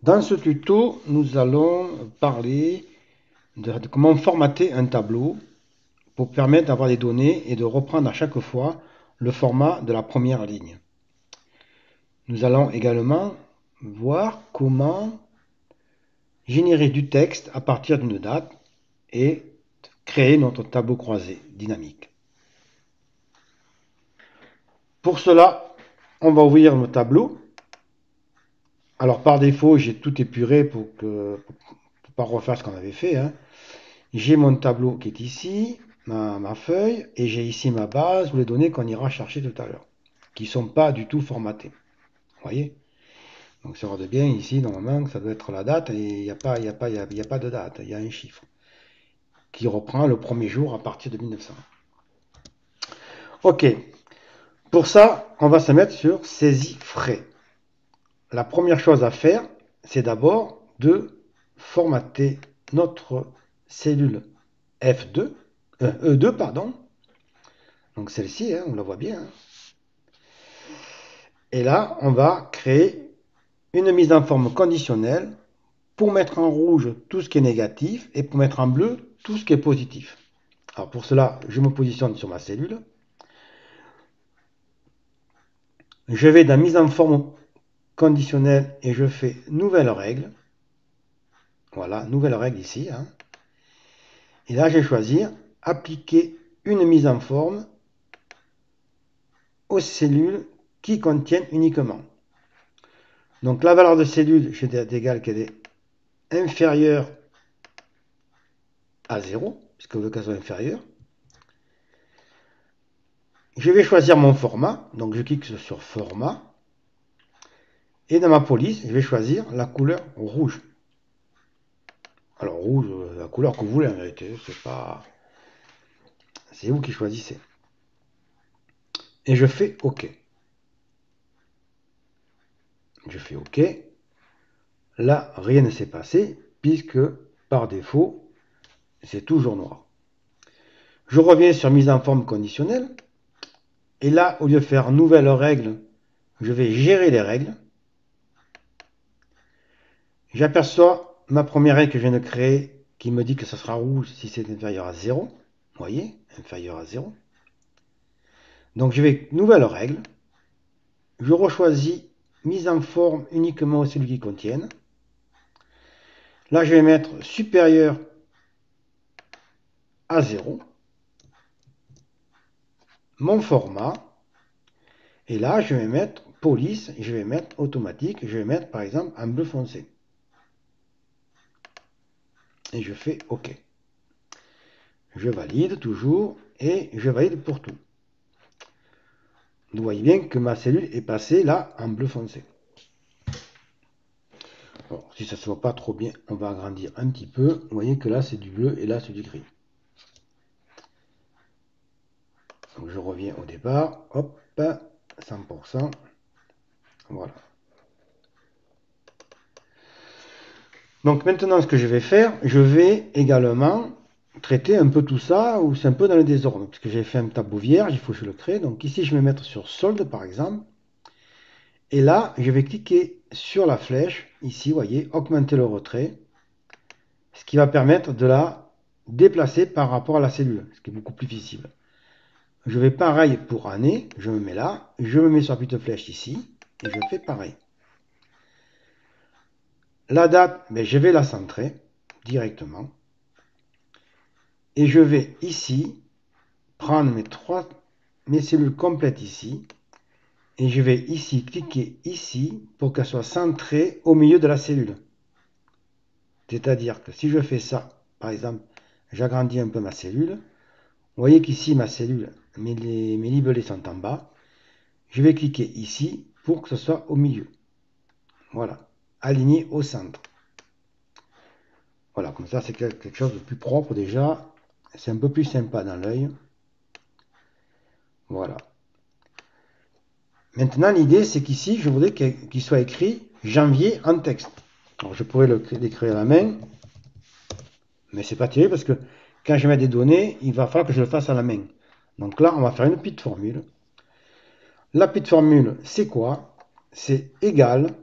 Dans ce tuto, nous allons parler de comment formater un tableau pour permettre d'avoir des données et de reprendre à chaque fois le format de la première ligne. Nous allons également voir comment générer du texte à partir d'une date et créer notre tableau croisé dynamique. Pour cela, on va ouvrir le tableau. Alors par défaut, j'ai tout épuré pour ne pas refaire ce qu'on avait fait. J'ai mon tableau qui est ici, ma feuille, et j'ai ici ma base ou les données qu'on ira chercher tout à l'heure, qui ne sont pas du tout formatées. Vous voyez? Donc ça regarde bien ici, normalement, ça doit être la date, et il n'y a pas de date, il y a un chiffre qui reprend le premier jour à partir de 1900. Ok, pour ça, on va se mettre sur saisie frais. La première chose à faire, c'est d'abord de formater notre cellule F2, E2, pardon. Donc celle-ci, on la voit bien. Et là, on va créer une mise en forme conditionnelle pour mettre en rouge tout ce qui est négatif et pour mettre en bleu tout ce qui est positif. Alors pour cela, je me positionne sur ma cellule. Je vais dans mise en forme conditionnelle et je fais nouvelle règle. Voilà, nouvelle règle ici. Et là, je vais choisir appliquer une mise en forme aux cellules qui contiennent uniquement. Donc la valeur de cellule, je vais d'égal qu'elle est inférieure à 0, puisque veut qu'elle soit inférieure. Je vais choisir mon format, donc je clique sur format. Et dans ma police, je vais choisir la couleur rouge. Alors rouge, la couleur que vous voulez en vérité, c'est vous qui choisissez. Et je fais OK. Je fais OK. Là, rien ne s'est passé, puisque par défaut, c'est toujours noir. Je reviens sur mise en forme conditionnelle. Et là, au lieu de faire nouvelle règle, je vais gérer les règles. J'aperçois ma première règle que je viens de créer qui me dit que ça sera rouge si c'est inférieur à 0. Vous voyez, inférieur à 0. Donc je vais nouvelle règle. Je rechoisis mise en forme uniquement aux cellules qui contiennent. Là, je vais mettre supérieur à 0. Mon format. Et là, je vais mettre police, je vais mettre automatique, je vais mettre par exemple un bleu foncé. Et je fais OK. Je valide toujours et je valide pour tout. Vous voyez bien que ma cellule est passée là en bleu foncé. Bon, si ça ne se voit pas trop bien, on va agrandir un petit peu. Vous voyez que là c'est du bleu et là c'est du gris. Donc je reviens au départ. Hop, 100%. Voilà. Donc maintenant ce que je vais faire, je vais également traiter un peu tout ça, ou c'est un peu dans le désordre, parce que j'ai fait un tableau vierge, il faut que je le crée. Donc ici je vais mettre sur solde par exemple. Et là, je vais cliquer sur la flèche, ici, vous voyez, augmenter le retrait, ce qui va permettre de la déplacer par rapport à la cellule, ce qui est beaucoup plus visible. Je vais pareil pour année, je me mets là, je me mets sur la petite flèche ici, et je fais pareil. La date, je vais la centrer directement. Et je vais ici prendre mes cellules complètes ici, et je vais ici cliquer ici pour qu'elle soit centrée au milieu de la cellule. C'est-à-dire que si je fais ça, par exemple, j'agrandis un peu ma cellule, vous voyez qu'ici ma cellule, mes libellés sont en bas, je vais cliquer ici pour que ce soit au milieu. Voilà, aligné au centre. Voilà, comme ça c'est quelque chose de plus propre déjà, c'est un peu plus sympa dans l'œil. Voilà. Maintenant l'idée c'est qu'ici je voudrais qu'il soit écrit janvier en texte. Alors je pourrais l'écrire à la main, mais c'est pas terrible parce que quand je mets des données, il va falloir que je le fasse à la main. Donc là, on va faire une petite formule. La petite formule, c'est quoi? C'est égal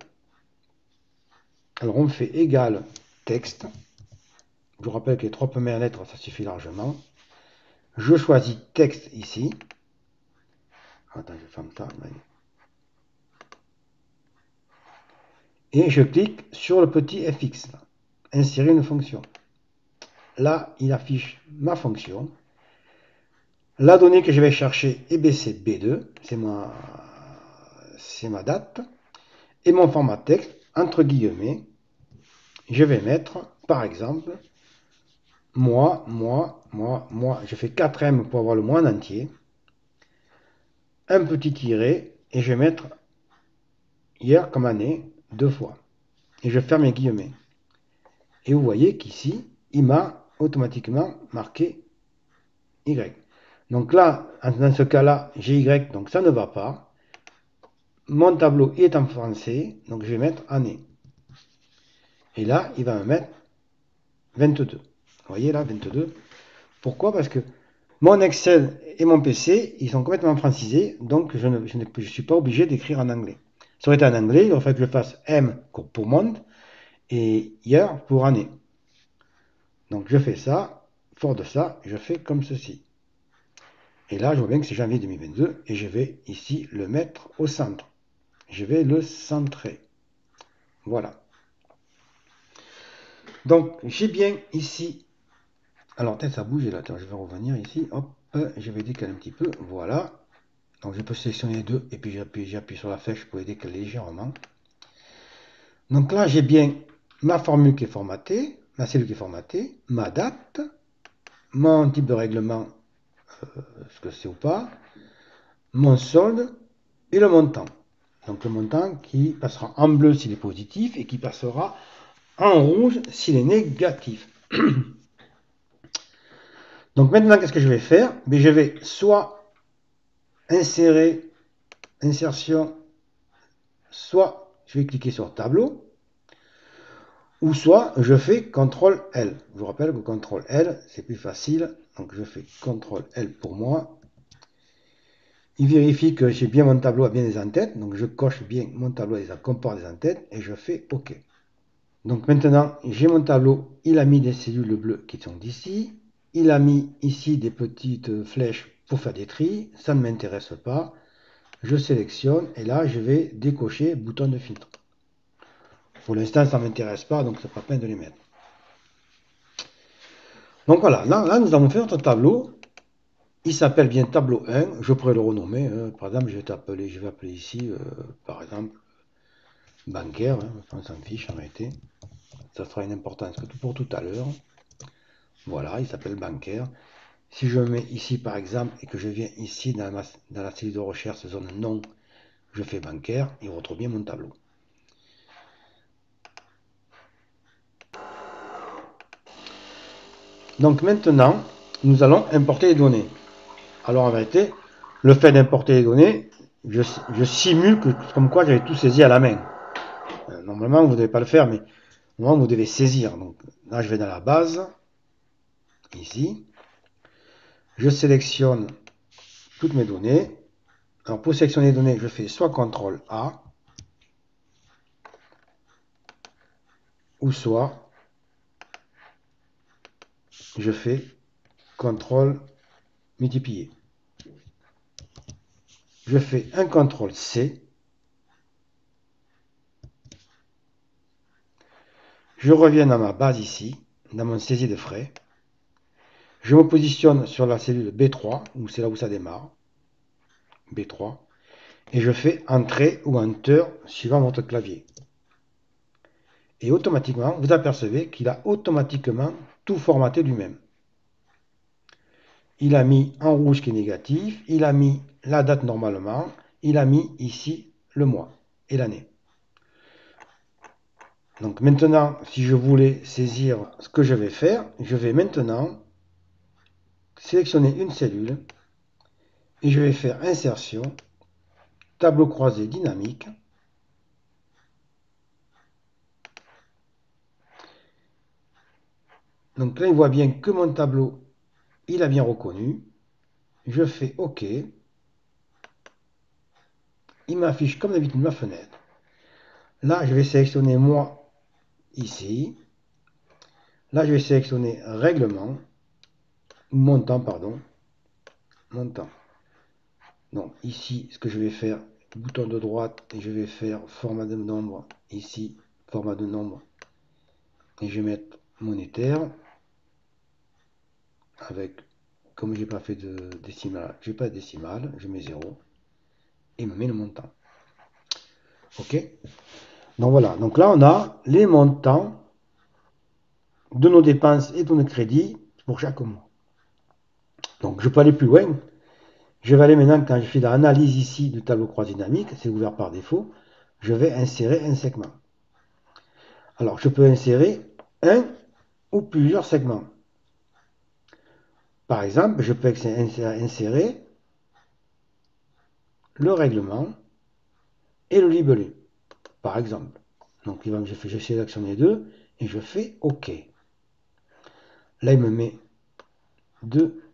Alors on fait égal texte. Je vous rappelle que les 3 premières lettres, ça suffit largement. Je choisis texte ici. Attends, je ferme ça. Et je clique sur le petit fx. Insérer une fonction. Là, il affiche ma fonction. La donnée que je vais chercher, c'est B2. C'est ma date. Et mon format texte, entre guillemets, je vais mettre, par exemple, mois. Je fais 4M pour avoir le mois en entier. Un petit tiret, et je vais mettre hier comme année 2 fois. Et je ferme mes guillemets. Et vous voyez qu'ici, il m'a automatiquement marqué Y. Donc là, dans ce cas-là, j'ai Y, donc ça ne va pas. Mon tableau est en français, donc je vais mettre année. Et là, il va me mettre 22. Vous voyez là, 22. Pourquoi? Parce que mon Excel et mon PC, ils sont complètement francisés, donc je ne suis pas obligé d'écrire en anglais. Ça aurait été en anglais, il aurait fallu que je fasse M pour monde et year pour année. Donc je fais ça, fort de ça, je fais comme ceci. Et là, je vois bien que c'est janvier 2022 et je vais ici le mettre au centre. Je vais le centrer. Voilà. Donc j'ai bien ici. Alors peut-être ça bouge là. Attends, je vais revenir ici. Hop, je vais décaler un petit peu. Voilà. Donc je peux sélectionner les deux et puis j'appuie sur la flèche pour les décaler légèrement. Donc là, j'ai bien ma formule qui est formatée, ma cellule qui est formatée, ma date, mon type de règlement, ce que c'est ou pas, mon solde et le montant. Donc le montant qui passera en bleu s'il est positif et qui passera en rouge s'il est négatif. Donc maintenant, qu'est-ce que je vais faire? Mais je vais soit insérer, insertion, soit je vais cliquer sur tableau, ou soit je fais CTRL L. Je vous rappelle que CTRL L, c'est plus facile. Donc je fais CTRL L pour moi. Il vérifie que j'ai bien mon tableau à bien des en-têtes. Donc je coche bien mon tableau à des comports des en-têtes et je fais OK. Donc maintenant, j'ai mon tableau. Il a mis des cellules bleues qui sont d'ici. Il a mis ici des petites flèches pour faire des tris. Ça ne m'intéresse pas. Je sélectionne et là, je vais décocher bouton de filtre. Pour l'instant, ça ne m'intéresse pas, donc c'est pas la peine de les mettre. Donc voilà, là, nous avons fait notre tableau. Il s'appelle bien tableau 1. Je pourrais le renommer. Par exemple, je vais appeler ici, par exemple, bancaire. On s'en fiche en réalité. Ça fera une importance que pour tout à l'heure. Voilà, il s'appelle bancaire. Si je mets ici, par exemple, et que je viens ici dans la cellule de recherche, zone nom, je fais bancaire, il retrouve bien mon tableau. Donc maintenant, nous allons importer les données. Alors en vérité, le fait d'importer les données, je simule comme quoi j'avais tout saisi à la main. Normalement, vous ne devez pas le faire, mais normalement, vous devez saisir. Donc là, je vais dans la base, ici. Je sélectionne toutes mes données. Alors pour sélectionner les données, je fais soit CTRL A, ou soit je fais CTRL multiplier. Je fais un CTRL C. Je reviens dans ma base ici, dans mon saisie de frais. Je me positionne sur la cellule B3, où c'est là où ça démarre. B3. Et je fais Entrée ou Enter suivant votre clavier. Et automatiquement, vous apercevez qu'il a automatiquement tout formaté lui-même. Il a mis en rouge qui est négatif, il a mis la date normalement, il a mis ici le mois et l'année. Donc maintenant, si je voulais saisir ce que je vais faire, je vais maintenant sélectionner une cellule et je vais faire insertion, tableau croisé dynamique. Donc là, il voit bien que mon tableau, il a bien reconnu. Je fais OK. Il m'affiche comme d'habitude ma fenêtre. Là, je vais sélectionner moi ici. Là, je vais sélectionner règlement, montant, pardon, montant. Donc ici, ce que je vais faire, bouton de droite, et je vais faire format de nombre, ici, format de nombre, et je vais mettre monétaire, avec, comme j'ai pas fait de décimale, j'ai pas de décimale, je mets 0, et me met le montant. Ok. Donc voilà, donc là on a les montants de nos dépenses et de nos crédits pour chaque mois. Donc je peux aller plus loin. Je vais aller maintenant, quand je fais dans l'analyse ici du tableau croisé dynamique, c'est ouvert par défaut, je vais insérer un segment. Alors je peux insérer un ou plusieurs segments. Par exemple, je peux insérer le règlement et le libellé, par exemple. Donc je sélectionne les deux et je fais OK. Là, il me met deux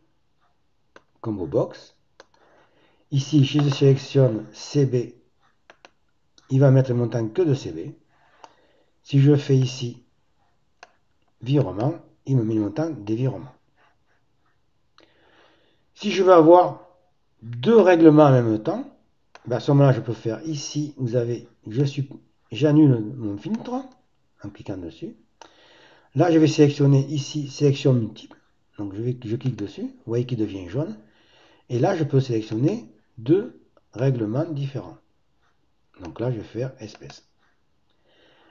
combo box. Ici, si je sélectionne CB, il va mettre le montant que de CB. Si je fais ici virement, il me met le montant des virements. Si je veux avoir deux règlements en même temps, ben à ce moment-là, je peux faire ici, vous avez, j'annule mon filtre en cliquant dessus. Là, je vais sélectionner ici, sélection multiple. Donc, je clique dessus, vous voyez qu'il devient jaune. Et là, je peux sélectionner deux règlements différents. Donc là, je vais faire espèce.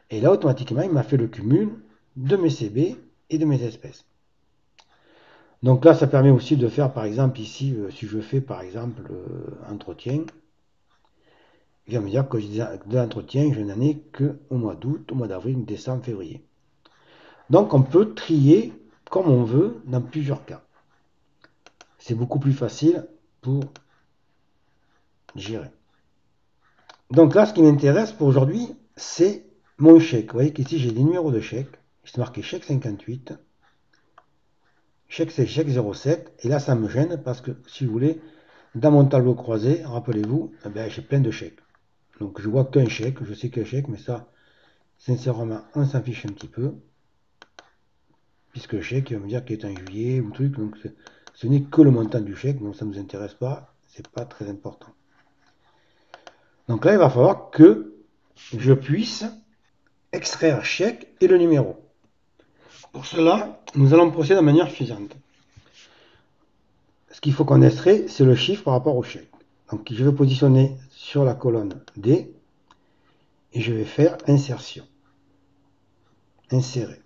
Et là, automatiquement, il m'a fait le cumul de mes CB et de mes espèces. Donc là, ça permet aussi de faire, par exemple, ici, si je fais, par exemple, entretien, il va me dire que de l'entretien, je n'en ai qu'au mois d'août, au mois d'avril, décembre, février. Donc, on peut trier comme on veut dans plusieurs cas. C'est beaucoup plus facile pour gérer. Donc là, ce qui m'intéresse pour aujourd'hui, c'est mon chèque. Vous voyez qu'ici, j'ai des numéros de chèque. C'est marqué chèque 58, chèque c'est chèque 07. Et là, ça me gêne parce que, si vous voulez, dans mon tableau croisé, rappelez-vous, eh ben, j'ai plein de chèques. Donc je vois qu'un chèque, je sais qu'un chèque, mais ça, sincèrement, on s'en fiche un petit peu. Puisque le chèque, il va me dire qu'il est en juillet ou truc. Donc ce n'est que le montant du chèque, donc ça ne nous intéresse pas. C'est pas très important. Donc là, il va falloir que je puisse extraire chèque et le numéro. Pour cela, nous allons procéder de manière suivante. Ce qu'il faut qu'on extrait, c'est le chiffre par rapport au chèque. Donc je vais positionner sur la colonne D et je vais faire insertion. Insérer.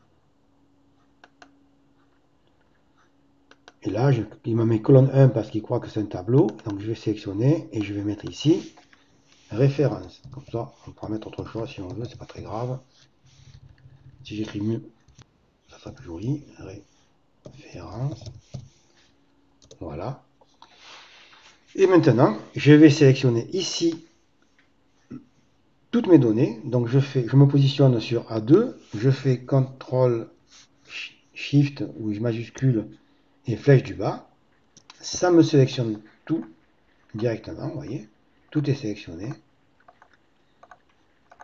Et là, il m'a mis colonne 1 parce qu'il croit que c'est un tableau. Donc je vais sélectionner et je vais mettre ici référence. Comme ça, on pourra mettre autre chose si on veut, c'est pas très grave. Si j'écris mieux, ça sera plus joli. Référence. Voilà. Et maintenant, je vais sélectionner ici toutes mes données. Donc je me positionne sur A2, je fais CTRL SHIFT ou majuscule et flèche du bas. Ça me sélectionne tout directement, vous voyez. Tout est sélectionné.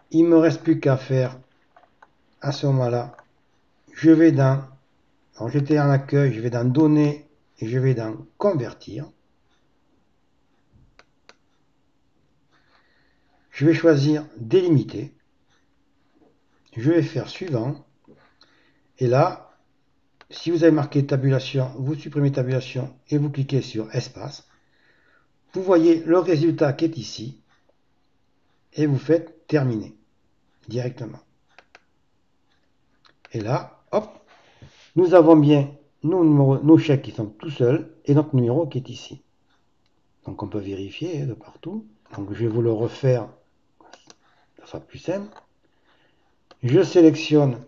Il ne me reste plus qu'à faire à ce moment-là. Je vais dans, alors j'étais en accueil, je vais dans données et je vais dans convertir. Je vais choisir délimiter. Je vais faire suivant. Et là, si vous avez marqué tabulation, vous supprimez tabulation et vous cliquez sur espace. Vous voyez le résultat qui est ici. Et vous faites terminer directement. Et là, hop, nous avons bien nos chèques qui sont tout seuls et notre numéro qui est ici. Donc on peut vérifier de partout. Donc je vais vous le refaire, ça sera plus simple. Je sélectionne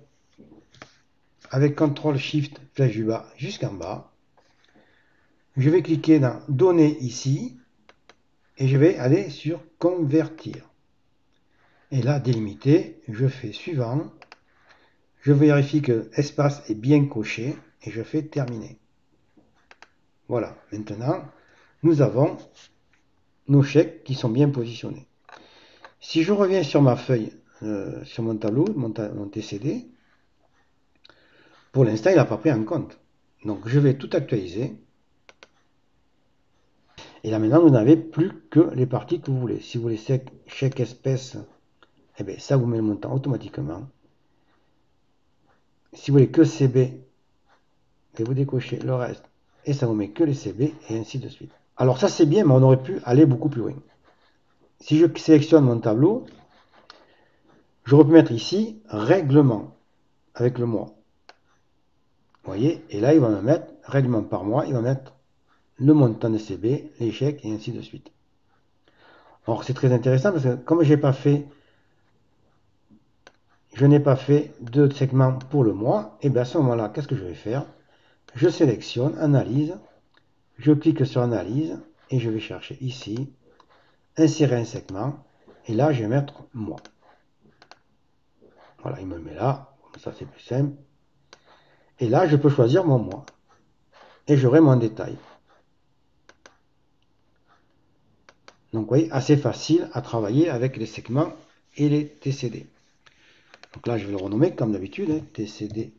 avec CTRL SHIFT flèche du bas jusqu'en bas. Je vais cliquer dans Données ici et je vais aller sur Convertir. Et là, délimiter, je fais suivant. Je vérifie que espace est bien coché et je fais terminer. Voilà, maintenant, nous avons nos chèques qui sont bien positionnés. Si je reviens sur ma feuille, sur mon tableau, mon TCD, Pour l'instant, il n'a pas pris en compte. Donc, je vais tout actualiser. Et là, maintenant, vous n'avez plus que les parties que vous voulez. Si vous voulez chèque espèce, eh bien, ça vous met le montant automatiquement. Si vous voulez que CB, et vous décochez le reste, et ça vous met que les CB, et ainsi de suite. Alors ça, c'est bien, mais on aurait pu aller beaucoup plus loin. Si je sélectionne mon tableau, j'aurais pu mettre ici règlement avec le mois. Vous voyez, et là, il va me mettre règlement par mois, il va mettre le montant de CB, les chèques, et ainsi de suite. Alors c'est très intéressant parce que comme je n'ai pas fait de segment pour le mois, et bien à ce moment-là, qu'est-ce que je vais faire? Je sélectionne analyse, je clique sur analyse et je vais chercher ici, insérer un segment, et là je vais mettre mois. Voilà, il me le met là, comme ça c'est plus simple. Et là je peux choisir mon mois. Et j'aurai mon détail. Donc vous voyez, assez facile à travailler avec les segments et les TCD. Donc là je vais le renommer comme d'habitude, hein, TCD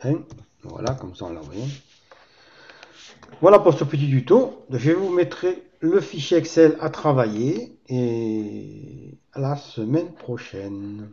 1. Voilà, comme ça on l'a voyé. Voilà pour ce petit tuto. Je vous mettrai le fichier Excel à travailler et à la semaine prochaine.